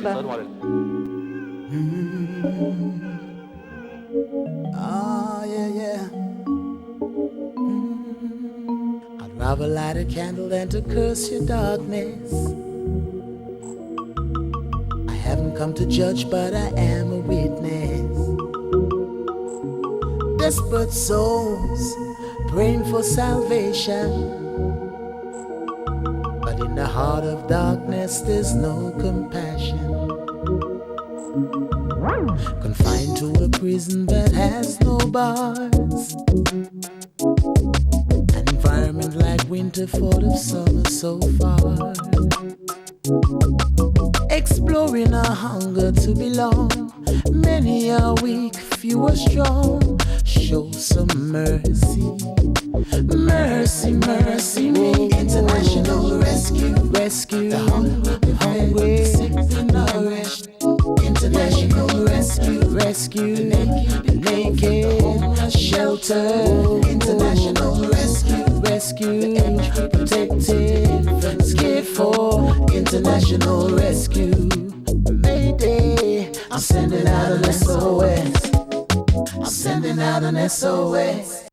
remember. Oh, yeah. I'd rather light a candle than to curse your darkness. I haven't come to judge, but I am a witness. Desperate souls praying for salvation, but in the heart of darkness there's no compassion. Confined to a prison that has no bars, an environment like winter for the summer so far. Exploring a hunger to belong, many are weak, few are strong. Show some mercy, mercy, mercy me. International rescue, rescue the hungry, the sick, the nourished. International rescue, rescue the naked, shelter. International rescue, rescue the aged, protected, scared for. International rescue, Mayday. I'm sending out an SOS. I'm sending out an SOS.